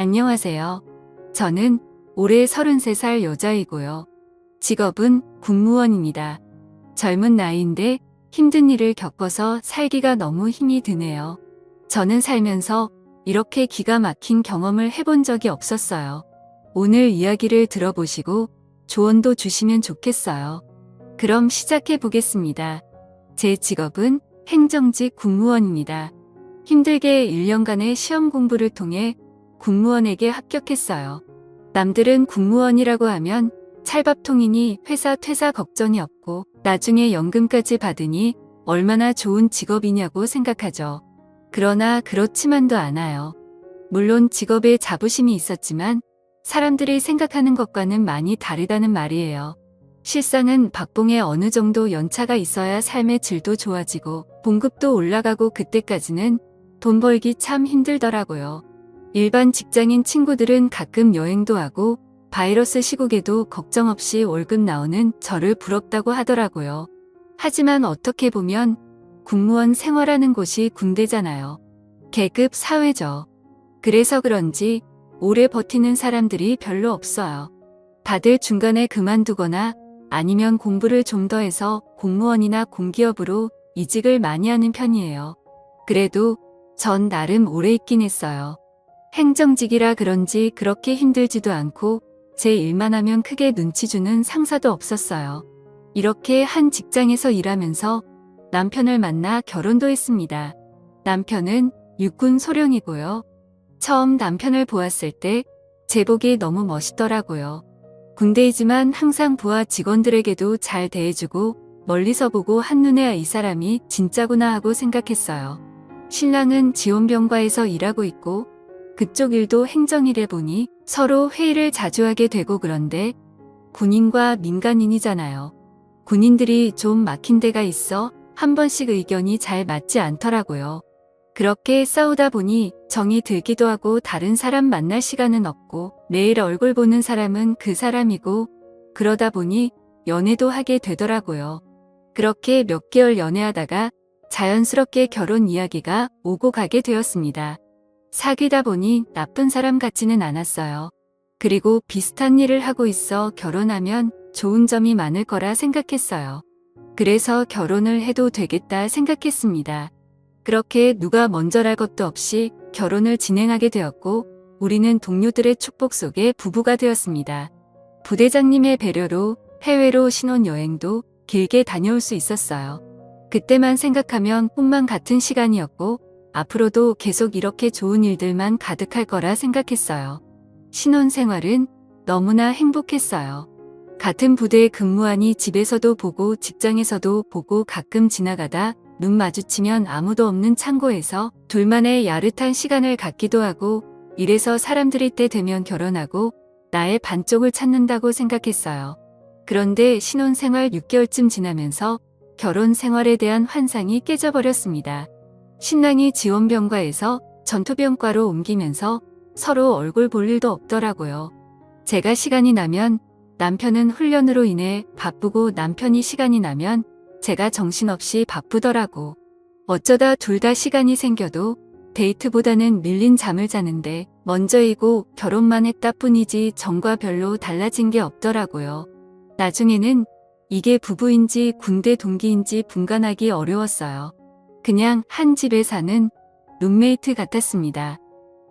안녕하세요. 저는 올해 33살 여자이고요. 직업은 공무원입니다. 젊은 나이인데 힘든 일을 겪어서 살기가 너무 힘이 드네요. 저는 살면서 이렇게 기가 막힌 경험을 해본 적이 없었어요. 오늘 이야기를 들어보시고 조언도 주시면 좋겠어요. 그럼 시작해 보겠습니다. 제 직업은 행정직 공무원입니다. 힘들게 1년간의 시험 공부를 통해 공무원에게 합격했어요. 남들은 공무원이라고 하면 찰밥통이니 회사 퇴사 걱정이 없고 나중에 연금까지 받으니 얼마나 좋은 직업이냐고 생각하죠. 그러나 그렇지만도 않아요. 물론 직업에 자부심이 있었지만 사람들이 생각하는 것과는 많이 다르다는 말이에요. 실상은 박봉에 어느 정도 연차가 있어야 삶의 질도 좋아지고 봉급도 올라가고 그때까지는 돈 벌기 참 힘들더라고요. 일반 직장인 친구들은 가끔 여행도 하고 바이러스 시국에도 걱정 없이 월급 나오는 저를 부럽다고 하더라고요. 하지만 어떻게 보면 공무원 생활하는 곳이 군대잖아요. 계급 사회죠. 그래서 그런지 오래 버티는 사람들이 별로 없어요. 다들 중간에 그만두거나 아니면 공부를 좀 더 해서 공무원이나 공기업으로 이직을 많이 하는 편이에요. 그래도 전 나름 오래 있긴 했어요. 행정직이라 그런지 그렇게 힘들지도 않고 제 일만 하면 크게 눈치 주는 상사도 없었어요. 이렇게 한 직장에서 일하면서 남편을 만나 결혼도 했습니다. 남편은 육군 소령이고요. 처음 남편을 보았을 때 제복이 너무 멋있더라고요. 군대이지만 항상 부하 직원들에게도 잘 대해주고 멀리서 보고 한눈에 이 사람이 진짜구나 하고 생각했어요. 신랑은 지원병과에서 일하고 있고 그쪽 일도 행정일에 보니 서로 회의를 자주 하게 되고 그런데 군인과 민간인이잖아요. 군인들이 좀 막힌 데가 있어 한 번씩 의견이 잘 맞지 않더라고요. 그렇게 싸우다 보니 정이 들기도 하고 다른 사람 만날 시간은 없고 매일 얼굴 보는 사람은 그 사람이고 그러다 보니 연애도 하게 되더라고요. 그렇게 몇 개월 연애하다가 자연스럽게 결혼 이야기가 오고 가게 되었습니다. 사귀다 보니 나쁜 사람 같지는 않았어요. 그리고 비슷한 일을 하고 있어 결혼하면 좋은 점이 많을 거라 생각했어요. 그래서 결혼을 해도 되겠다 생각했습니다. 그렇게 누가 먼저랄 것도 없이 결혼을 진행하게 되었고 우리는 동료들의 축복 속에 부부가 되었습니다. 부대장님의 배려로 해외로 신혼여행도 길게 다녀올 수 있었어요. 그때만 생각하면 꿈만 같은 시간이었고 앞으로도 계속 이렇게 좋은 일들만 가득할 거라 생각했어요. 신혼생활은 너무나 행복했어요. 같은 부대에 근무하니 집에서도 보고 직장에서도 보고 가끔 지나가다 눈 마주치면 아무도 없는 창고에서 둘만의 야릇한 시간을 갖기도 하고 이래서 사람들이 때 되면 결혼하고 나의 반쪽을 찾는다고 생각했어요. 그런데 신혼생활 6개월쯤 지나면서 결혼 생활에 대한 환상이 깨져버렸습니다. 신랑이 지원병과에서 전투병과로 옮기면서 서로 얼굴 볼 일도 없더라고요. 제가 시간이 나면 남편은 훈련으로 인해 바쁘고 남편이 시간이 나면 제가 정신없이 바쁘더라고. 어쩌다 둘 다 시간이 생겨도 데이트보다는 밀린 잠을 자는데 먼저이고 결혼만 했다 뿐이지 전과 별로 달라진 게 없더라고요. 나중에는 이게 부부인지 군대 동기인지 분간하기 어려웠어요. 그냥 한 집에 사는 룸메이트 같았습니다.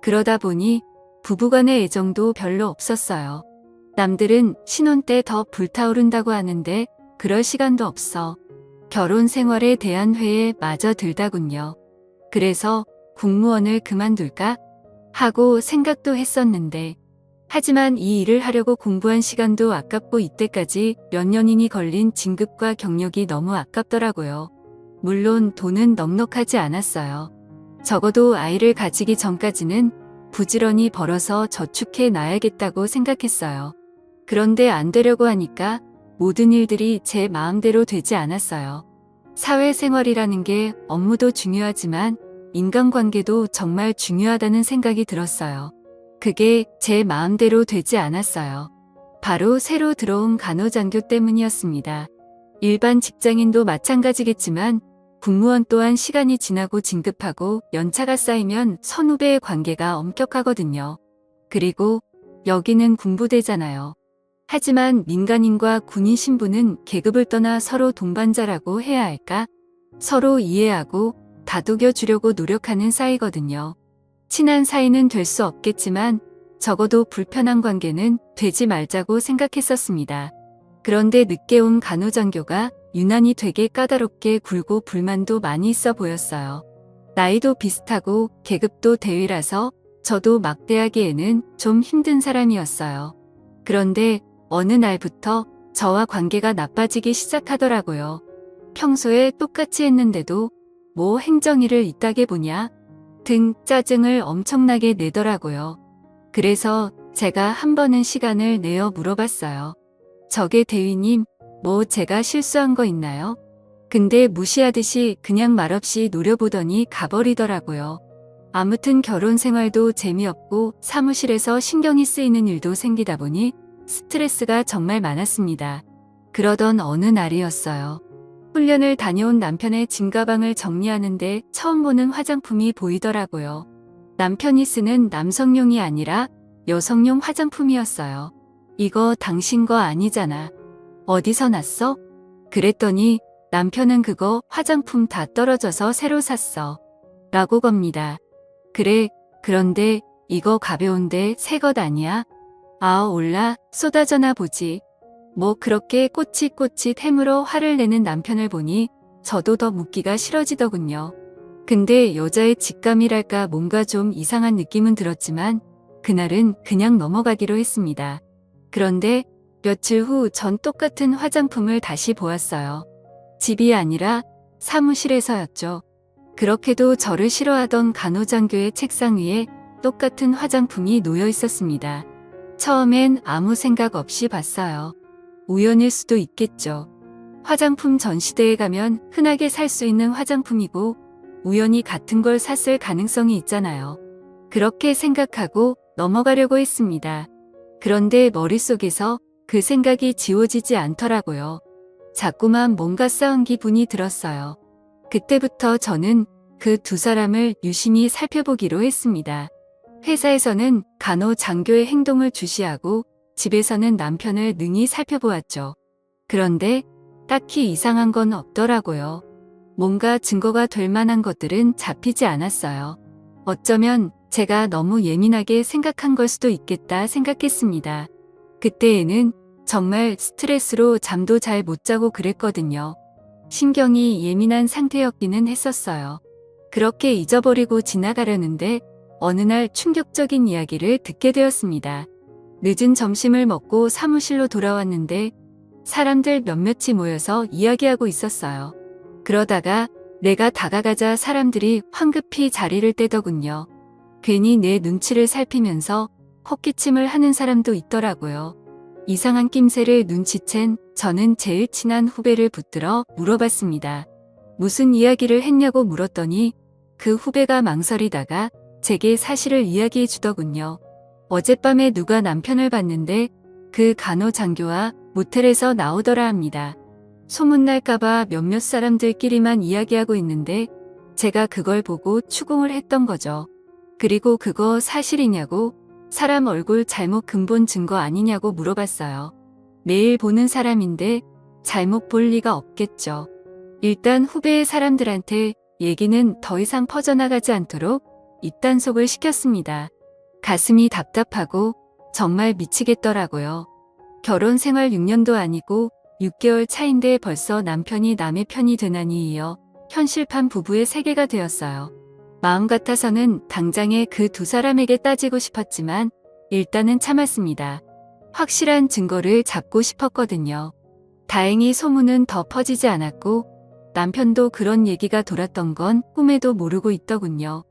그러다 보니 부부간의 애정도 별로 없었어요. 남들은 신혼 때 더 불타오른다고 하는데 그럴 시간도 없어. 결혼 생활에 대한 회에 마저 들다군요. 그래서 공무원을 그만둘까 하고 생각도 했었는데 하지만 이 일을 하려고 공부한 시간도 아깝고 이때까지 몇 년이니 걸린 진급과 경력이 너무 아깝더라고요. 물론 돈은 넉넉하지 않았어요. 적어도 아이를 가지기 전까지는 부지런히 벌어서 저축해 놔야겠다고 생각했어요. 그런데 안 되려고 하니까 모든 일들이 제 마음대로 되지 않았어요. 사회생활이라는 게 업무도 중요하지만 인간관계도 정말 중요하다는 생각이 들었어요. 그게 제 마음대로 되지 않았어요. 바로 새로 들어온 간호장교 때문이었습니다. 일반 직장인도 마찬가지겠지만 공무원 또한 시간이 지나고 진급하고 연차가 쌓이면 선후배의 관계가 엄격하거든요. 그리고 여기는 군부대잖아요. 하지만 민간인과 군인 신분은 계급을 떠나 서로 동반자라고 해야 할까? 서로 이해하고 다독여 주려고 노력하는 사이거든요. 친한 사이는 될 수 없겠지만 적어도 불편한 관계는 되지 말자고 생각했었습니다. 그런데 늦게 온 간호장교가 유난히 되게 까다롭게 굴고 불만도 많이 있어 보였어요. 나이도 비슷하고 계급도 대위라서 저도 막대하기에는 좀 힘든 사람이었어요. 그런데 어느 날부터 저와 관계가 나빠지기 시작하더라고요. 평소에 똑같이 했는데도 뭐 행정일을 이따게 보냐 등 짜증을 엄청나게 내더라고요. 그래서 제가 한 번은 시간을 내어 물어봤어요. 저게 대위님, 뭐 제가 실수한 거 있나요? 근데 무시하듯이 그냥 말없이 노려보더니 가버리더라고요. 아무튼 결혼 생활도 재미없고 사무실에서 신경이 쓰이는 일도 생기다 보니 스트레스가 정말 많았습니다. 그러던 어느 날이었어요. 훈련을 다녀온 남편의 짐가방을 정리하는데 처음 보는 화장품이 보이더라고요. 남편이 쓰는 남성용이 아니라 여성용 화장품이었어요. 이거 당신 거 아니잖아. 어디서 났어? 그랬더니 남편은 그거 화장품 다 떨어져서 새로 샀어. 라고 겁니다. 그래, 그런데 이거 가벼운데 새 것 아니야? 아, 올라 쏟아져나 보지. 뭐 그렇게 꼬칫꼬칫 해물어 화를 내는 남편을 보니 저도 더 묻기가 싫어지더군요. 근데 여자의 직감이랄까 뭔가 좀 이상한 느낌은 들었지만 그날은 그냥 넘어가기로 했습니다. 그런데 며칠 후 전 똑같은 화장품을 다시 보았어요. 집이 아니라 사무실에서였죠. 그렇게도 저를 싫어하던 간호장교의 책상 위에 똑같은 화장품이 놓여 있었습니다. 처음엔 아무 생각 없이 봤어요. 우연일 수도 있겠죠. 화장품 전시대에 가면 흔하게 살 수 있는 화장품이고 우연히 같은 걸 샀을 가능성이 있잖아요. 그렇게 생각하고 넘어가려고 했습니다. 그런데 머릿속에서 그 생각이 지워지지 않더라고요. 자꾸만 뭔가 쌓은 기분이 들었어요. 그때부터 저는 그 두 사람을 유심히 살펴보기로 했습니다. 회사에서는 간호장교의 행동을 주시하고 집에서는 남편을 능히 살펴보았죠. 그런데 딱히 이상한 건 없더라고요. 뭔가 증거가 될 만한 것들은 잡히지 않았어요. 어쩌면 제가 너무 예민하게 생각한 걸 수도 있겠다 생각했습니다. 그때에는 정말 스트레스로 잠도 잘 못 자고 그랬거든요. 신경이 예민한 상태였기는 했었어요. 그렇게 잊어버리고 지나가려는데 어느 날 충격적인 이야기를 듣게 되었습니다. 늦은 점심을 먹고 사무실로 돌아왔는데 사람들 몇몇이 모여서 이야기하고 있었어요. 그러다가 내가 다가가자 사람들이 황급히 자리를 떼더군요. 괜히 내 눈치를 살피면서 헛기침을 하는 사람도 있더라고요. 이상한 낌새를 눈치챈 저는 제일 친한 후배를 붙들어 물어봤습니다. 무슨 이야기를 했냐고 물었더니 그 후배가 망설이다가 제게 사실을 이야기해 주더군요. 어젯밤에 누가 남편을 봤는데 그 간호장교와 모텔에서 나오더라 합니다. 소문날까봐 몇몇 사람들끼리만 이야기하고 있는데 제가 그걸 보고 추궁을 했던 거죠. 그리고 그거 사실이냐고 사람 얼굴 잘못 근본 증거 아니냐고 물어봤어요. 매일 보는 사람인데 잘못 볼 리가 없겠죠. 일단 후배의 사람들한테 얘기는 더 이상 퍼져나가지 않도록 입단속을 시켰습니다. 가슴이 답답하고 정말 미치겠더라고요. 결혼 생활 6년도 아니고 6개월 차인데 벌써 남편이 남의 편이 되나니 이어 현실판 부부의 세계가 되었어요. 마음 같아서는 당장에 그 두 사람에게 따지고 싶었지만 일단은 참았습니다. 확실한 증거를 잡고 싶었거든요. 다행히 소문은 더 퍼지지 않았고 남편도 그런 얘기가 돌았던 건 꿈에도 모르고 있더군요.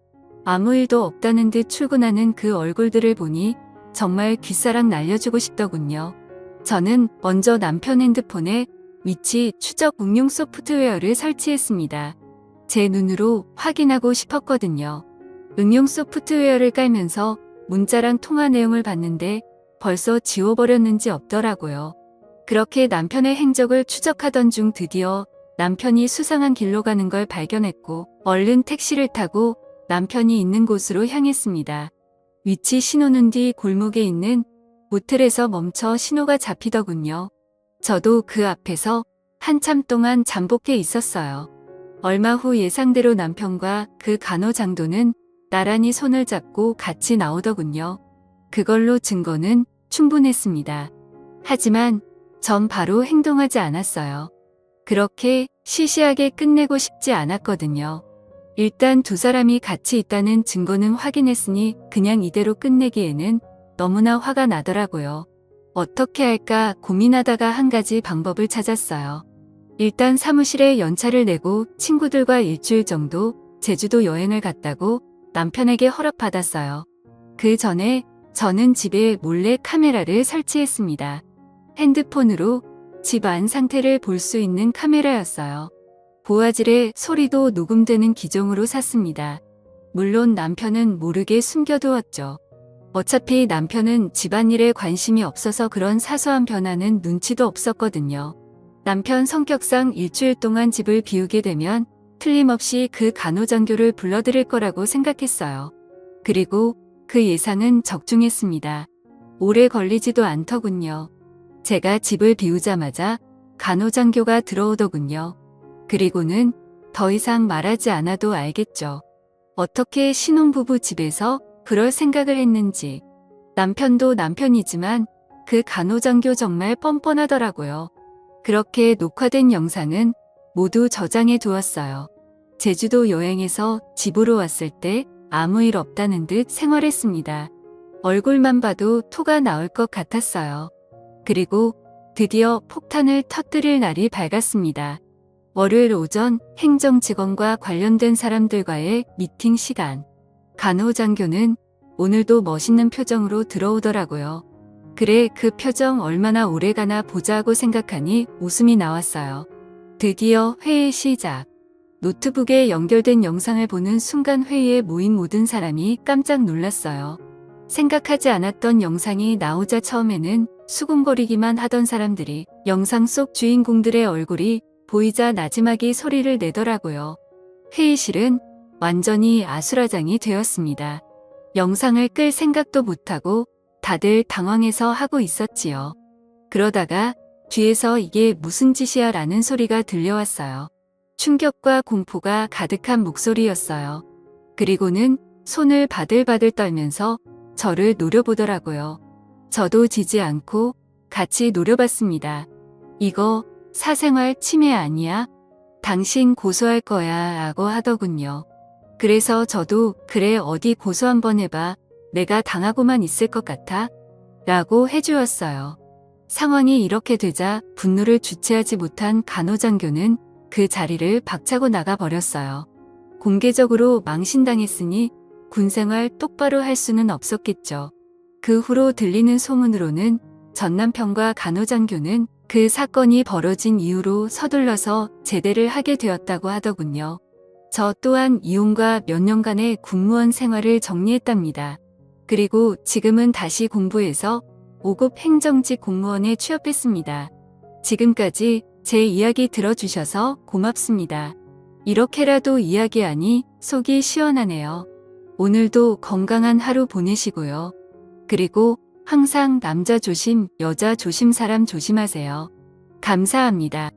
아무 일도 없다는 듯 출근하는 그 얼굴들을 보니 정말 귓사랑 날려주고 싶더군요. 저는 먼저 남편 핸드폰에 위치 추적 응용 소프트웨어를 설치했습니다. 제 눈으로 확인하고 싶었거든요. 응용 소프트웨어를 깔면서 문자랑 통화 내용을 봤는데 벌써 지워버렸는지 없더라고요. 그렇게 남편의 행적을 추적하던 중 드디어 남편이 수상한 길로 가는 걸 발견했고 얼른 택시를 타고 남편이 있는 곳으로 향했습니다. 위치 신호는 뒤 골목에 있는 모텔에서 멈춰 신호가 잡히더군요. 저도 그 앞에서 한참 동안 잠복해 있었어요. 얼마 후 예상대로 남편과 그 간호장도는 나란히 손을 잡고 같이 나오더군요. 그걸로 증거는 충분했습니다. 하지만 전 바로 행동하지 않았어요. 그렇게 시시하게 끝내고 싶지 않았거든요. 일단 두 사람이 같이 있다는 증거는 확인했으니 그냥 이대로 끝내기에는 너무나 화가 나더라고요. 어떻게 할까 고민하다가 한 가지 방법을 찾았어요. 일단 사무실에 연차를 내고 친구들과 일주일 정도 제주도 여행을 갔다고 남편에게 허락받았어요. 그 전에 저는 집에 몰래 카메라를 설치했습니다. 핸드폰으로 집 안 상태를 볼 수 있는 카메라였어요. 고화질의 소리도 녹음되는 기종으로 샀습니다. 물론 남편은 모르게 숨겨두었죠. 어차피 남편은 집안일에 관심이 없어서 그런 사소한 변화는 눈치도 없었거든요. 남편 성격상 일주일 동안 집을 비우게 되면 틀림없이 그 간호장교를 불러들일 거라고 생각했어요. 그리고 그 예상은 적중했습니다. 오래 걸리지도 않더군요. 제가 집을 비우자마자 간호장교가 들어오더군요. 그리고는 더 이상 말하지 않아도 알겠죠. 어떻게 신혼부부 집에서 그럴 생각을 했는지. 남편도 남편이지만 그 간호장교 정말 뻔뻔하더라고요. 그렇게 녹화된 영상은 모두 저장해 두었어요. 제주도 여행에서 집으로 왔을 때 아무 일 없다는 듯 생활했습니다. 얼굴만 봐도 토가 나올 것 같았어요. 그리고 드디어 폭탄을 터뜨릴 날이 밝았습니다. 월요일 오전 행정직원과 관련된 사람들과의 미팅 시간. 간호장교는 오늘도 멋있는 표정으로 들어오더라고요. 그래, 그 표정 얼마나 오래가나 보자고 생각하니 웃음이 나왔어요. 드디어 회의 시작. 노트북에 연결된 영상을 보는 순간 회의에 모인 모든 사람이 깜짝 놀랐어요. 생각하지 않았던 영상이 나오자 처음에는 수군거리기만 하던 사람들이 영상 속 주인공들의 얼굴이 보이자 나지막이 소리를 내더라고요. 회의실은 완전히 아수라장이 되었습니다. 영상을 끌 생각도 못하고 다들 당황해서 하고 있었지요. 그러다가 뒤에서 이게 무슨 짓이야 라는 소리가 들려왔어요. 충격과 공포가 가득한 목소리였어요. 그리고는 손을 바들바들 떨면서 저를 노려보더라고요. 저도 지지 않고 같이 노려봤습니다. 이거 사생활 침해 아니야? 당신 고소할 거야 라고 하더군요. 그래서 저도 그래 어디 고소 한번 해봐. 내가 당하고만 있을 것 같아? 라고 해주었어요. 상황이 이렇게 되자 분노를 주체하지 못한 간호장교는 그 자리를 박차고 나가버렸어요. 공개적으로 망신당했으니 군생활 똑바로 할 수는 없었겠죠. 그 후로 들리는 소문으로는 전 남편과 간호장교는 그 사건이 벌어진 이후로 서둘러서 제대를 하게 되었다고 하더군요. 저 또한 이혼과 몇 년간의 군무원 생활을 정리했답니다. 그리고 지금은 다시 공부해서 5급 행정직 공무원에 취업했습니다. 지금까지 제 이야기 들어주셔서 고맙습니다. 이렇게라도 이야기하니 속이 시원하네요. 오늘도 건강한 하루 보내시고요. 그리고 항상 남자 조심, 여자 조심, 사람 조심하세요. 감사합니다.